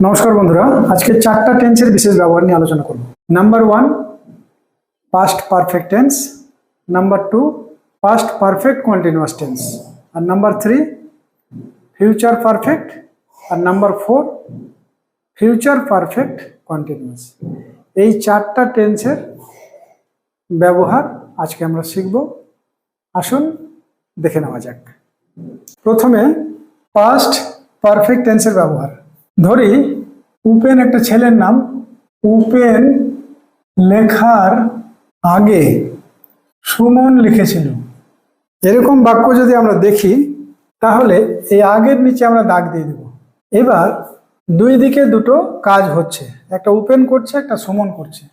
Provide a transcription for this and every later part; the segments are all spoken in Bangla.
নমস্কার বন্ধুরা, আজকে চারটা টেন্সের বিশেষ ব্যবহার নিয়ে আলোচনা করব। Number 1 past perfect tense, number 2 past perfect continuous tense, আর নাম্বার 3 ফিউচার পারফেক্ট, আর নাম্বার 4 ফিউচার পারফেক্ট কন্টিনিউয়াস। এই চারটা টেন্সের ব্যবহার আজকে আমরা শিখব। আসুন দেখে নেওয়া যাক। প্রথমে পাস্ট পারফেক্ট টেন্সের ব্যবহার। ধরি উপেন একটা ছেলের নাম। উপেন লেখার আগে সুমন লিখেছিল। এরকম বাক্য যদি আমরা দেখি তাহলে এই আগের নিচে আমরা দাগ দিয়ে দেব। এবার দুই দিকে দুটো কাজ হচ্ছে, একটা উপেন করছে, একটা সুমন করছে।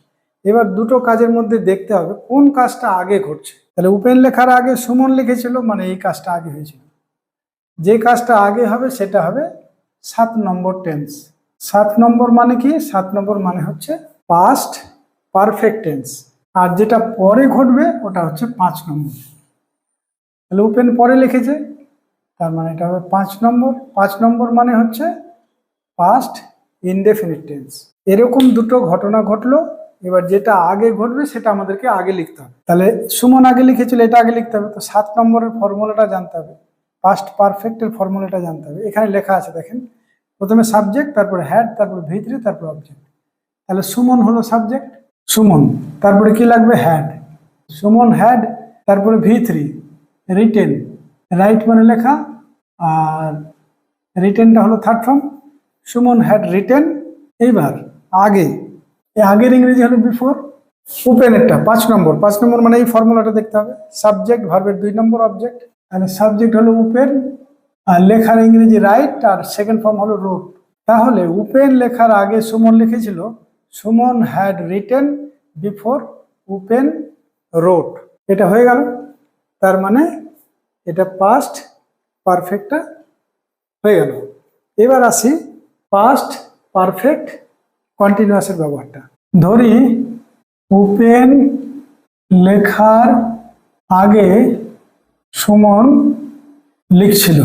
এবার দুটো কাজের মধ্যে দেখতে হবে কোন কাজটা আগে ঘটছে। তাহলে উপেন লেখার আগে সুমন লিখেছিল, মানে এই কাজটা আগে হয়েছিল। যে কাজটা আগে হবে সেটা হবে 7 নম্বর টেন্স। 7 নম্বর মানে কি? 7 নম্বর মানে হচ্ছে পাস্ট পারফেক্ট টেন্স। আর যেটা পরে ঘটবে ওটা হচ্ছে 5 নম্বর। তাহলে উপেন পরে লিখেছে, তার মানে এটা হবে 5 নম্বর। 5 নম্বর মানে হচ্ছে পাস্ট ইনডেফিনিট টেন্স। এরকম দুটো ঘটনা ঘটলো, এবার যেটা আগে ঘটবে সেটা আমাদেরকে আগে লিখতে হবে। তাহলে সুমন আগে লিখেছিল, এটা আগে লিখতে হবে। তো 7 নম্বরের ফর্মুলাটা জানতে হবে, পাস্ট পারফেক্টের ফর্মুলাটা জানতে হবে। এখানে লেখা আছে দেখেন, প্রথমে সাবজেক্ট, তারপরে হ্যাড, তারপরে V3, তারপরে অবজেক্ট। তাহলে সুমন হলো সাবজেক্ট, সুমন, তারপরে কি লাগবে? হ্যাড। সুমন হ্যাড, তারপরে V3 রিটেন, রাইট মানে লেখা, আর রিটেনটা হলো third form. Suman had written. এইবার আগে, এই আগের ইংরেজি হলো বিফোর। উপেনেরটা 5 নম্বর। 5 নম্বর মানে এই ফর্মুলাটা দেখতে হবে, সাবজেক্ট ভার্বের 2 নম্বর অবজেক্ট। তাহলে সাবজেক্ট হলো উপেন, আর লেখার ইংরেজি রাইট, আর সেকেন্ড ফর্ম হলো রোট। তাহলে উপেন লেখার আগে সুমন লিখেছিল, Suman had written before Upen wrote. এটা হয়ে গেল। তার মানে এটা পাস্ট পারফেক্টটা হয়ে গেল। এবার আসি পাস্ট পারফেক্ট কন্টিনিউয়াসের ব্যবহারটা। ধরি উপেন লেখার আগে সুমন লিখছিল।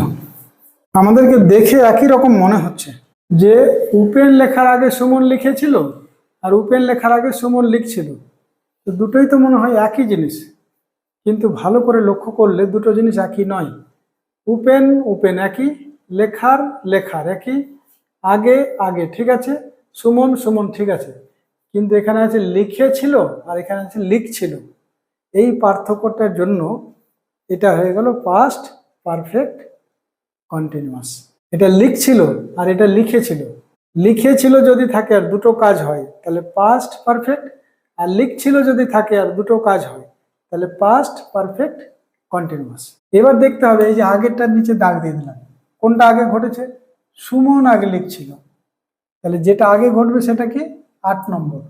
আমাদেরকে দেখে একই রকম মনে হচ্ছে যে উপেন লেখার আগে সুমন লিখেছিল আর উপেন লেখার আগে সুমন লিখছিল, তো দুটোই তো মনে হয় একই জিনিস। কিন্তু ভালো করে লক্ষ্য করলে দুটো জিনিস একই নয়। উপেন উপেন একই, লেখার লেখার একই, আগে আগে ঠিক আছে, সুমন সুমন ঠিক আছে, কিন্তু এখানে আছে লিখেছিল আর এখানে আছে লিখছিল। এই পার্থক্যটার জন্য এটা হয়ে গেল পাস্ট পারফেক্ট কন্টিনিউয়াস। এটা লিখছিল আর এটা লিখেছিল। লিখেছিল যদি থাকে আর দুটো কাজ হয় তাহলে পাস্ট পারফেক্ট, আর লিখছিল যদি থাকে আর দুটো কাজ হয় তাহলে পাস্ট পারফেক্ট কন্টিনিউয়াস। এবার দেখতে হবে এই যে আগেরটার নিচে দাগ দিয়ে দিলাম, কোনটা আগে ঘটেছে? সুমন আগে লিখছিল, তাহলে যেটা আগে ঘটবে সেটা কি? 8 নম্বর।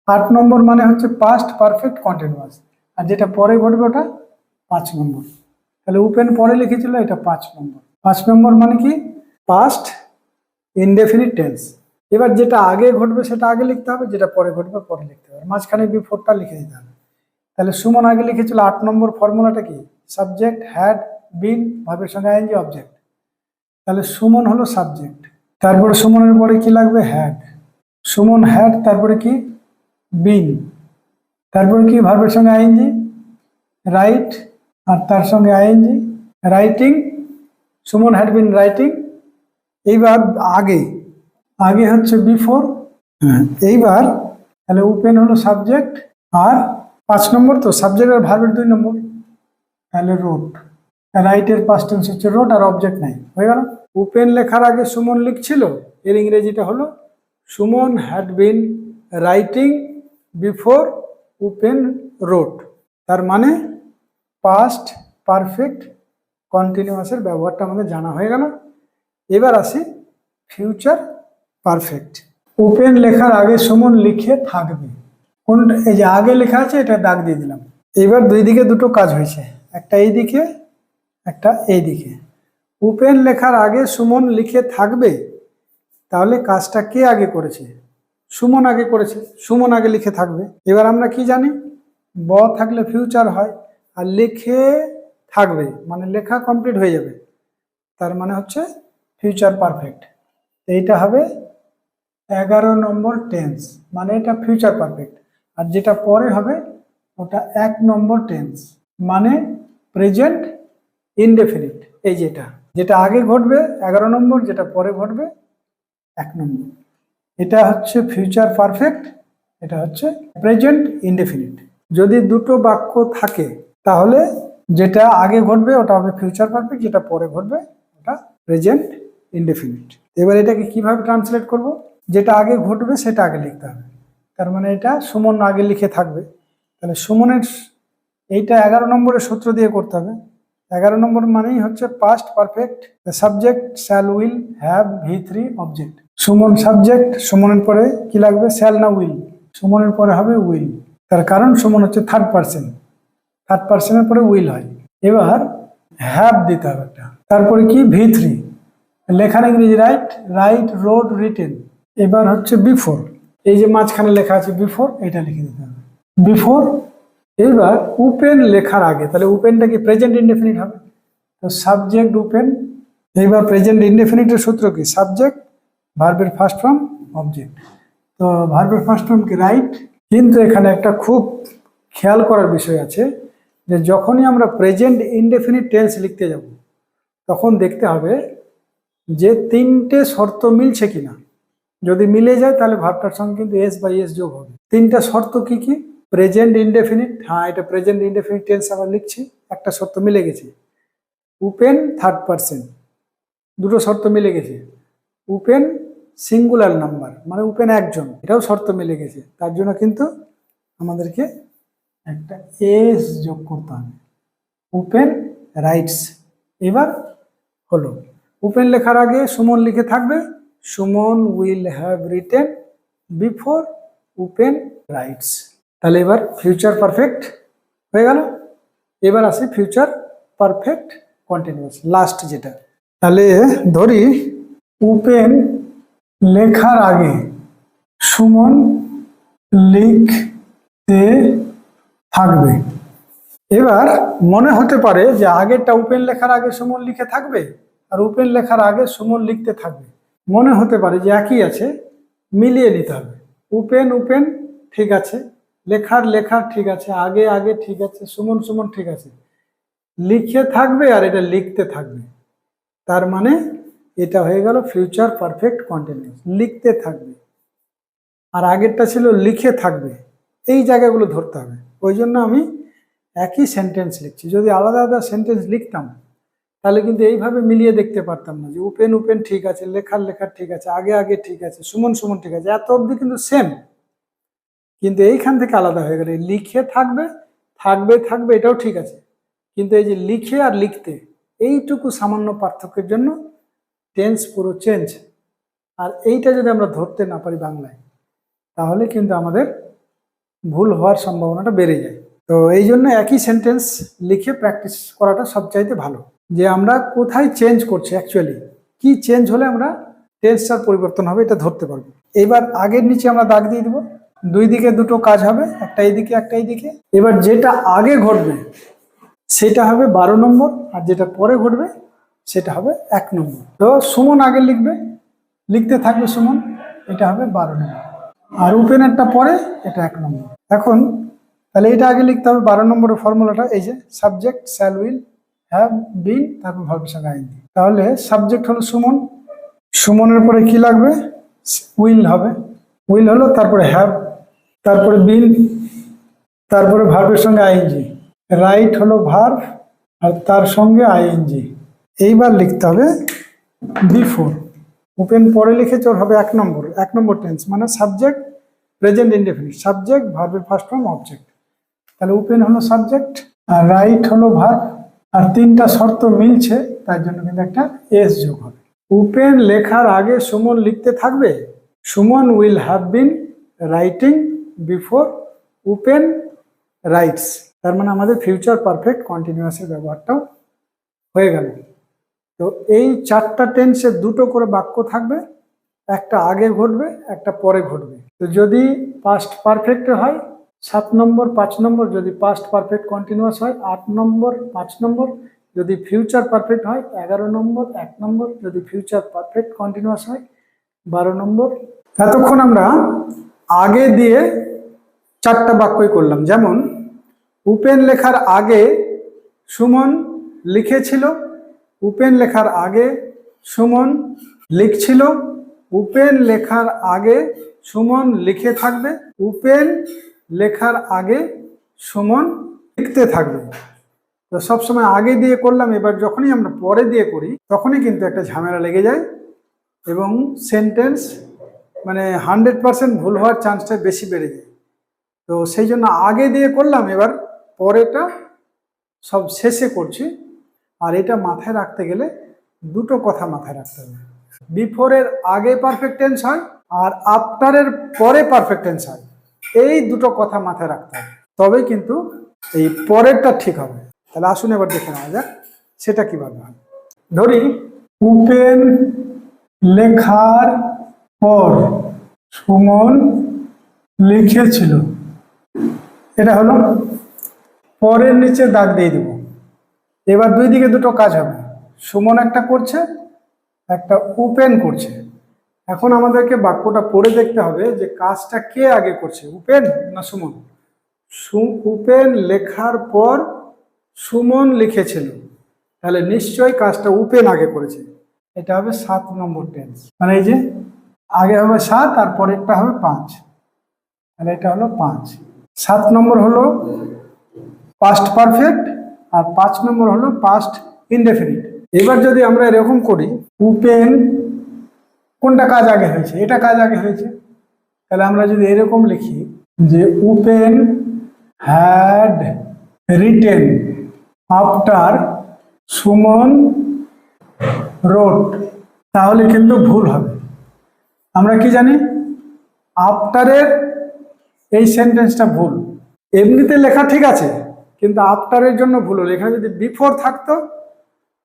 8 নম্বর মানে হচ্ছে পাস্ট পারফেক্ট কন্টিনিউয়াস, আর যেটা পরে ঘটবে ওটা 5 নম্বর। তাহলে উপেন পরে লিখেছিল, এটা 5 নম্বর। 5 নম্বর মানে কি? Past indefinite tense. এবার যেটা আগে ঘটবে সেটা আগে লিখতে হবে, যেটা পরে ঘটবে পরে লিখতে হবে, মাঝখানে বিফোরটা লিখে দিতে হবে। তাহলে সুমন আগে লিখেছিল, 8 নম্বর ফর্মুলাটা কি? সাবজেক্ট হ্যাড বিন ভার্বের সঙ্গে আইএনজি অবজেক্ট। তাহলে সুমন হলো সাবজেক্ট, তারপরে সুমনের পরে কি লাগবে? হ্যাড। সুমন হ্যাড, তারপরে কি? বিন, তারপরে কি? ভার্বের সঙ্গে আইএনজি রাইট, আর তার সঙ্গে ING writing. Suman had been writing. এইবার আগে, আগে হচ্ছে বিফোর। এইবার তাহলে উপেন হলো সাবজেক্ট, আর 5 নম্বর তো সাবজেক্ট আর ভার্বের 2 নম্বর, তাহলে রোট। রাইটের পাস্ট টেন্স হচ্ছে রোট, আর অবজেক্ট নাই, হয়ে গেল। উপেন লেখার আগে সুমন লিখছিল, এর ইংরেজিটা হলো Suman had been writing before Upen wrote. তার মানে পাস্ট পারফেক্ট কন্টিনিউয়াসের ব্যবহারটা আমাদের জানা হয়ে গেল। এবার আসি ফিউচার পারফেক্ট। উপেন লেখার আগে সুমন লিখে থাকবে। কোনটা? এই যে আগে লেখা আছে, এটা দাগ দিয়ে দিলাম। এবার দুই দিকে দুটো কাজ হয়েছে, একটা এই দিকে একটা এই দিকে। উপেন লেখার আগে সুমন লিখে থাকবে, তাহলে কাজটা কে আগে করেছে? সুমন আগে করেছে, সুমন আগে লিখে থাকবে। এবার আমরা কি জানি? ব থাকলে ফিউচার হয়, আর লিখে থাকবে মানে লেখা কমপ্লিট হয়ে যাবে, তার মানে হচ্ছে ফিউচার পারফেক্ট। এইটা হবে 11 নম্বর টেন্স, মানে এটা ফিউচার পারফেক্ট। আর যেটা পরে হবে ওটা 1 নম্বর টেন্স, মানে প্রেজেন্ট ইনডেফিনিট। এই যেটা আগে ঘটবে 11 নম্বর, যেটা পরে ঘটবে 1 নম্বর। এটা হচ্ছে ফিউচার পারফেক্ট, এটা হচ্ছে প্রেজেন্ট ইনডেফিনিট। যদি দুটো বাক্য থাকে তাহলে যেটা আগে ঘটবে ওটা হবে ফিউচার পারফেক্ট, যেটা পরে ঘটবে ওটা প্রেজেন্ট ইনডেফিনিট। এবার এটাকে কিভাবে ট্রান্সলেট করব? যেটা আগে ঘটবে সেটা আগে লিখতে হবে। তার মানে এটা সুমন আগে লিখে থাকবে, তাহলে সুমনের এইটা 11 নম্বরের সূত্র দিয়ে করতে হবে। 11 নম্বর মানেই হচ্ছে past perfect. Subject shall will have V3 object. Suman subject, সুমনের পরে কি লাগবে? শ্যাল না উইল? সুমনের পরে হবে উইল, তার কারণ সুমন হচ্ছে থার্ড পার্সন, থার্ড পার্সনের পরে উইল হয়। এবার হ্যাভ দিতে হবে একটা, তারপরে কি V3, লেখার ইংরেজি রাইট, রাইট, রোড, রিটেন। এবার হচ্ছে বিফোর, এই যে মাঝখানে লেখা আছে বিফোর, এটা লিখে দিতে হবে বিফোর। এবার ওপেন লেখার আগে, তাহলে ওপেনটা কি প্রেজেন্ট ইনডেফিনিট হবে, তো সাবজেক্ট ওপেন। এইবার প্রেজেন্ট ইনডেফিনিটের সূত্র কি? সাবজেক্ট, ভার্বের ফার্স্ট ফর্ম, অবজেক্ট। তো ভার্বের ফার্স্ট ফর্ম কি? রাইট। কিন্তু এখানে একটা খুব খেয়াল করার বিষয় আছে, যে যখনই আমরা প্রেজেন্ট ইনডেফিনিট টেন্স লিখতে যাব তখন দেখতে হবে যে 3টে শর্ত মিলছে কিনা। যদি মিলে যায় তাহলে ভার্বটার সঙ্গে কিন্তু এস বা এস যোগ হবে। 3টা শর্ত কি কি? প্রেজেন্ট ইনডেফিনিট, হ্যাঁ এটা প্রেজেন্ট ইনডেফিনিট টেন্স আমরা লিখছি, একটা শর্ত মিলে গেছে। ওপেন থার্ড পার্সন, দুটো শর্ত মিলে গেছে। ওপেন সিঙ্গুলার নাম্বার, মানে ওপেন একজন, এটাও শর্ত মিলে গেছে। তার জন্য কিন্তু আমাদেরকে একটা এস যোগ করতে হবে। Open rights. এবার হলো ওপেন লেখার আগে সুমন লিখে থাকবে, Suman will have written before open rights. তাহলে এবার ফিউচার পারফেক্ট হয়ে গেল। এবার আসি ফিউচার পারফেক্ট কন্টিনিউয়াস, লাস্ট যেটা। তাহলে ধরি ওপেন লেখার আগে সুমন লিখতে থাকবে। এবার মনে হতে পারে যে আগেরটা ওপেন লেখার আগে সুমন লিখে থাকবে আর ওপেন লেখার আগে সুমন লিখতে থাকবে, মনে হতে পারে যে একই আছে, মিলিয়ে নিতে হবে। ওপেন ওপেন ঠিক আছে, লেখার লেখার ঠিক আছে, আগে আগে ঠিক আছে, সুমন সুমন ঠিক আছে, লিখে থাকবে আর এটা লিখতে থাকবে। তার মানে এটা হয়ে গেল ফিউচার পারফেক্ট কন্টিনিউয়াস, লিখতে থাকবে। আর আগেরটা ছিল লিখে থাকবে, এই জায়গাগুলো ধরতে হবে। ওই জন্য আমি একই সেন্টেন্স লিখছি। যদি আলাদা আলাদা সেন্টেন্স লিখতাম তাহলে কিন্তু এইভাবে মিলিয়ে দেখতে পারতাম না যে ওপেন ওপেন ঠিক আছে, লেখার লেখার ঠিক আছে, আগে আগে ঠিক আছে, সুমন সুমন ঠিক আছে, এত অবধি কিন্তু সেম। কিন্তু এইখান থেকে আলাদা হয়ে গেল, লিখে থাকবে থাকবে থাকবে এটাও ঠিক আছে, কিন্তু এই যে লিখে আর লিখতে এইটুকু সামান্য পার্থক্যের জন্য টেন্স পুরো চেঞ্জ। আর এইটা যদি আমরা ধরতে না পারি বাংলায় তাহলে কিন্তু আমাদের ভুল হওয়ার সম্ভাবনাটা বেড়ে যায়। তো এই জন্য একই সেন্টেন্স লিখে প্র্যাকটিস করাটা সবচাইতে ভালো, যে আমরা কোথায় চেঞ্জ করছি, অ্যাকচুয়ালি কি চেঞ্জ হলে আমরা টেন্সটার পরিবর্তন হবে এটা ধরতে পারবো। এবার আগের নিচে আমরা দাগ দিয়ে দেবো, দুই দিকে দুটো কাজ হবে, একটা এইদিকে একটা এইদিকে। এবার যেটা আগে ঘটবে সেটা হবে 12 নম্বর, আর যেটা পরে ঘটবে সেটা হবে 1 নম্বর। তো সুমন আগে লিখবে, লিখতে থাকবে সুমন, এটা হবে 12 নম্বর। আর ওপেনারটা পরে, এটা 1 নম্বর। এখন তাহলে এটা আগে লিখতে হবে 12 নম্বরের ফর্মুলাটা, এই যে subject shall will have been, তারপর ভার্বের সঙ্গে আইএনজি। তাহলে সাবজেক্ট হলো সুমন, সুমনের পরে কি লাগবে? উইল হবে, উইল হলো, তারপরে হ্যাভ, তারপরে বিন, তারপরে ভার্বের সঙ্গে আইএনজি। রাইট হলো ভার্ব আর তার সঙ্গে আইএনজি। এইবার লিখতে হবে বিফোর। ওপেন পরে লিখে চল হবে 1 নম্বর, 1 নম্বর টেন্স, মানে সাবজেক্ট প্রেজেন্ট ইনডেফিনিট, সাবজেক্ট ভার্বের ফার্স্ট ফর্ম অবজেক্ট। তাহলে ওপেন হলো সাবজেক্ট আর রাইট হলো ভার্ব, আর 3টা শর্ত মিলছে তার জন্য কিন্তু একটা এস যোগ হবে। ওপেন লেখার আগে সুমন লিখতে থাকবে, Suman will have been writing before open rights. তার মানে আমাদের ফিউচার পারফেক্ট কন্টিনিউয়াসের ব্যবহারটাও হয়ে গেল। তো এই 4টা টেন্সে 2টো করে বাক্য থাকবে, একটা আগে ঘটবে একটা পরে ঘটবে। তো যদি পাস্ট পারফেক্ট হয় 7 নম্বর 5 নম্বর, যদি পাস্ট পারফেক্ট কন্টিনিউয়াস হয় 8 নম্বর 5 নম্বর, যদি ফিউচার পারফেক্ট হয় 11 নম্বর 1 নম্বর, যদি ফিউচার পারফেক্ট কন্টিনিউয়াস হয় 12 নম্বর এতক্ষণ আমরা আগে দিয়ে 4টা বাক্যই করলাম, যেমন উপেন লেখার আগে সুমন লিখেছিল, উপেন লেখার আগে সুমন লিখছিল, উপেন লেখার আগে সুমন লিখে থাকবে, উপেন লেখার আগে সুমন লিখতে থাকবে। তো সবসময় আগে দিয়ে করলাম, এবার যখনই আমরা পরে দিয়ে করি তখনই কিন্তু একটা ঝামেলা লেগে যায় এবং সেন্টেন্স মানে 100% ভুল হওয়ার চান্সটা বেশি বেড়ে যায়। তো সেই জন্য আগে দিয়ে করলাম, এবার পরেটা সব শেষে করছি। আর এটা মাথায় রাখতে গেলে দুটো কথা মাথায় রাখতে হবে, বিফোরের আগে পারফেক্ট টেন্স হয় আর আফটারের পরে পারফেক্ট টেন্স হয়। এই দুটো কথা মাথায় রাখতে হবে, তবেই কিন্তু এই পরেরটা ঠিক হবে। তাহলে আসুন এবার দেখে নেওয়া যাক সেটা কিভাবে হয়। ধরি উপেন লেখার পর সুমন লিখেছিল, এটা হলো পরের নিচে দাগ দিয়ে দিব। এবার দুই দিকে দুটো কাজ হবে, সুমন একটা করছে, একটা উপেন করছে। এখন আমাদেরকে বাক্যটা পড়ে দেখতে হবে যে কাজটা কে আগে করছে, উপেন না সুমন। উপেন লেখার পর সুমন লিখেছিল, তাহলে নিশ্চয়ই কাজটা উপেন আগে করেছে। এটা হবে 7 নম্বর টেন্স, মানে এই যে আগে হবে 7 আর পরেরটা হবে 5, তাহলে এটা হলো 5। 7 নম্বর হলো পাস্ট পারফেক্ট আর 5 নম্বর হলো পাস্ট ইনডেফিনিট। এবার যদি আমরা এরকম করি, উপেন কোনটা কাজ আগে হয়েছে, এটা কাজ আগে হয়েছে, তাহলে আমরা যদি এরকম লিখি যে Upen had written after Suman wrote, তাহলে কিন্তু ভুল হবে। আমরা কি জানি আফটারের এই সেন্টেন্সটা ভুল, এমনিতে লেখা ঠিক আছে কিন্তু আফটারের জন্য ভুল হলো। এখানে যদি বিফোর থাকতো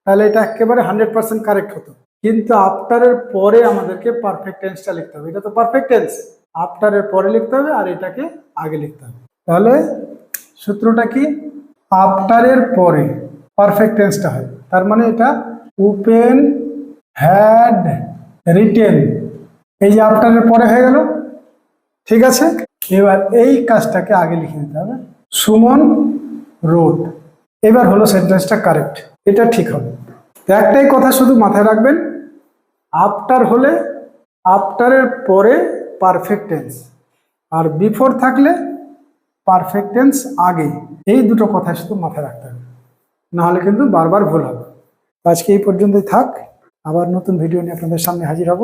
তাহলে এটা একেবারে 100% কারেক্ট হতো, কিন্তু আফটারের পরে আমাদেরকে পারফেক্ট টেন্সটা লিখতে হবে। এটা তো পারফেক্ট টেন্স, আফটারের পরে লিখতে হবে আর এটাকে আগে লিখতে হবে। তাহলে সূত্রটা কি, আফটারের পরে পারফেক্ট টেন্সটা হয়, তার মানে এটা উপেন হ্যাড রিটেন, এই যে আফটারের পরে হয়ে গেল, ঠিক আছে। এবার এই কাজটাকে আগে লিখে দিতে হবে, সুমন রোড। এবার হলো সেন্টেন্সটা কারেক্ট, এটা ঠিক হবে। একটাই কথা শুধু মাথায় রাখবেন, আফটার হলে আফটারের পরে পারফেক্ট টেন্স, আর বিফোর থাকলে পারফেক্ট টেন্স আগে। এই দুটো কথা শুধু মাথায় রাখতে হবে, নাহলে কিন্তু বারবার ভুল হবে। আজকে এই পর্যন্তই থাক, আবার নতুন ভিডিও নিয়ে আপনাদের সামনে হাজির হব।